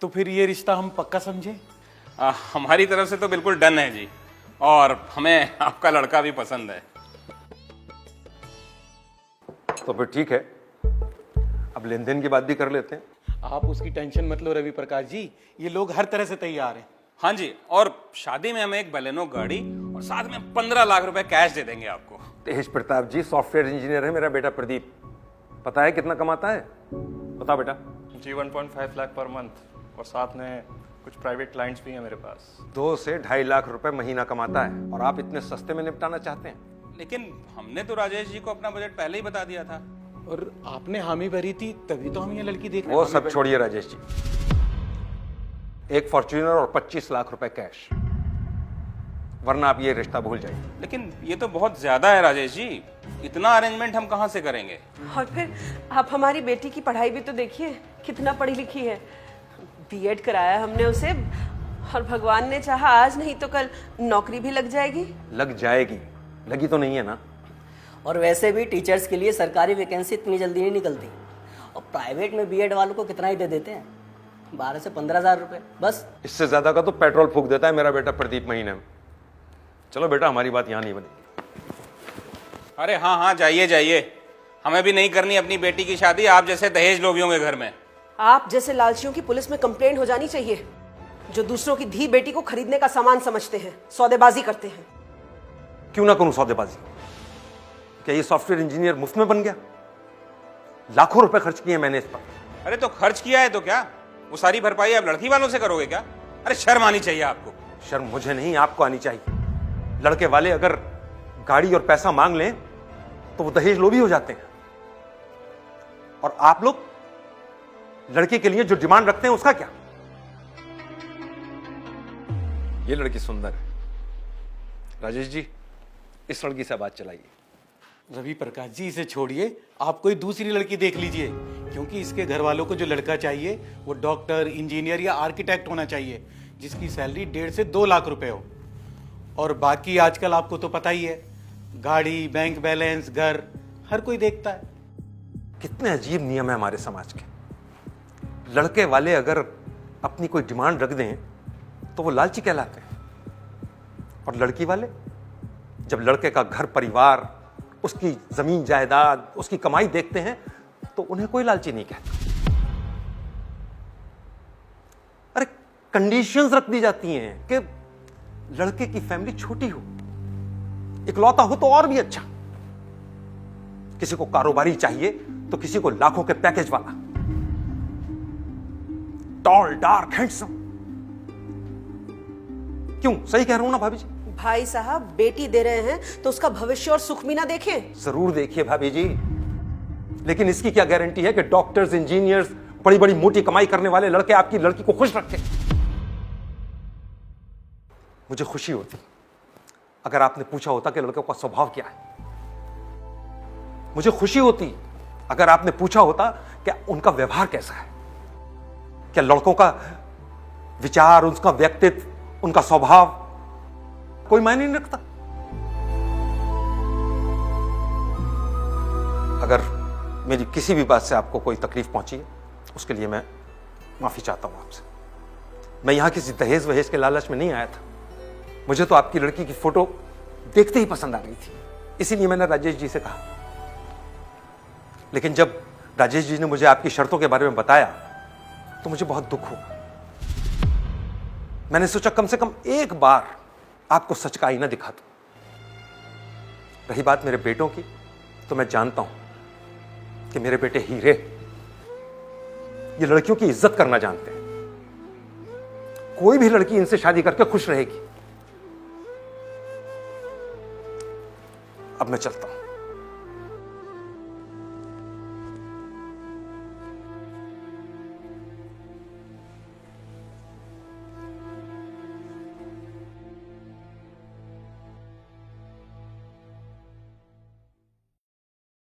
तो फिर ये रिश्ता हम पक्का समझे? हमारी तरफ से तो बिल्कुल डन है जी, और हमें आपका लड़का भी पसंद है। तो फिर ठीक है, अब लेन देन की बात भी कर लेते हैं। आप उसकी टेंशन मत लो रवि प्रकाश जी, ये लोग हर तरह से तैयार हैं। हाँ जी, और शादी में हमें एक बलेनो गाड़ी और साथ में 15 लाख रुपए कैश दे देंगे आपको। तेज प्रताप जी सॉफ्टवेयर इंजीनियर है मेरा बेटा प्रदीप। पता है कितना कमाता है? बता बेटा। जी 1.5 लाख पर मंथ, और साथ में कुछ प्राइवेट क्लाइंट्स भी हैं मेरे पास। 2 से 2.5 लाख रुपए महीना कमाता है, और आप इतने सस्ते में निपटाना चाहते हैं? लेकिन हमने तो राजेश जी को अपना बजट पहले ही बता दिया था। और आपने हामी भरी थी, तभी तो हम ये लड़की देख रहे वो हैं। सब छोड़िए राजेश जी, एक फॉर्च्यूनर और 25 लाख रुपए कैश, वरना आप ये रिश्ता भूल जाइए। लेकिन ये तो बहुत ज्यादा है राजेश जी, इतना अरेंजमेंट हम कहाँ से करेंगे? और फिर आप हमारी बेटी की पढ़ाई भी तो देखिए, कितना पढ़ी लिखी है। बीएड कराया हमने उसे, और भगवान ने चाहा आज नहीं तो कल नौकरी भी लग जाएगी। लग जाएगी, लगी तो नहीं है ना? और वैसे भी टीचर्स के लिए सरकारी वैकेंसी इतनी जल्दी नहीं निकलती, और प्राइवेट में बीएड वालों को कितना ही दे देते हैं, 12 से 15,000 रुपए बस। इससे ज्यादा का तो पेट्रोल फूक देता है मेरा बेटा प्रदीप महीने में। चलो बेटा, हमारी बात यहाँ नहीं बनी। अरे हाँ हाँ, जाइए जाइए, हमें भी नहीं करनी अपनी बेटी की शादी आप जैसे दहेज लोभियों के घर में। आप जैसे लालचियों की पुलिस में कंप्लेंट हो जानी चाहिए, जो दूसरों की धी बेटी को खरीदने का सामान समझते हैं, सौदेबाजी करते हैं। क्यों ना करूं सौदेबाजी? क्या ये सॉफ्टवेयर इंजीनियर मुफ्त में बन गया? लाखों रुपए खर्च किए मैंने इस पर। अरे तो खर्च किया है तो क्या, वो सारी भरपाई आप लड़की वालों से करोगे क्या? अरे शर्म आनी चाहिए आपको। शर्म मुझे नहीं, आपको आनी चाहिए। लड़के वाले अगर गाड़ी और पैसा मांग लें तो वो दहेज लोभी हो जाते हैं, और आप लोग लड़के के लिए जो डिमांड रखते हैं उसका क्या? ये लड़की सुंदर है राजेश जी, इस लड़की से बात चलाइए। रवि प्रकाश जी इसे छोड़िए, आप कोई दूसरी लड़की देख लीजिए, क्योंकि इसके घर वालों को जो लड़का चाहिए वो डॉक्टर, इंजीनियर या आर्किटेक्ट होना चाहिए, जिसकी सैलरी 1.5 से 2 लाख रुपए हो। और बाकी आजकल आपको तो पता ही है, गाड़ी, बैंक बैलेंस, घर हर कोई देखता है। कितने अजीब नियम है हमारे समाज के। लड़के वाले अगर अपनी कोई डिमांड रख दें तो वो लालची कहलाते हैं, और लड़की वाले जब लड़के का घर परिवार, उसकी जमीन जायदाद, उसकी कमाई देखते हैं तो उन्हें कोई लालची नहीं कहता। अरे कंडीशंस रख दी जाती हैं कि लड़के की फैमिली छोटी हो, इकलौता हो तो और भी अच्छा। किसी को कारोबारी चाहिए तो किसी को लाखों के पैकेज वाला, टॉल, डार्क, हैंडसम। क्यों, सही कह रहा हूं ना भाभी जी? भाई साहब, बेटी दे रहे हैं तो उसका भविष्य और सुख भी ना देखें? जरूर देखिए भाभी जी, लेकिन इसकी क्या गारंटी है कि डॉक्टर्स, इंजीनियर्स, बड़ी बड़ी मोटी कमाई करने वाले लड़के आपकी लड़की को खुश रखें? मुझे खुशी होती अगर आपने पूछा होता कि लड़कों का स्वभाव क्या है। मुझे खुशी होती अगर आपने पूछा होता कि उनका व्यवहार कैसा है। क्या लड़कों का विचार, उनका व्यक्तित्व, उनका स्वभाव कोई मायने नहीं रखता? अगर मेरी किसी भी बात से आपको कोई तकलीफ पहुंची है, उसके लिए मैं माफी चाहता हूं आपसे। मैं यहां किसी दहेज वहेज के लालच में नहीं आया था। मुझे तो आपकी लड़की की फोटो देखते ही पसंद आ गई थी, इसीलिए मैंने राजेश जी से कहा। लेकिन जब राजेश जी ने मुझे आपकी शर्तों के बारे में बताया तो मुझे बहुत दुख हुआ। मैंने सोचा कम से कम एक बार आपको सच का आईना दिखा दूं। रही बात मेरे बेटों की, तो मैं जानता हूं कि मेरे बेटे हीरे, ये लड़कियों की इज्जत करना जानते हैं। कोई भी लड़की इनसे शादी करके खुश रहेगी। अब मैं चलता हूं।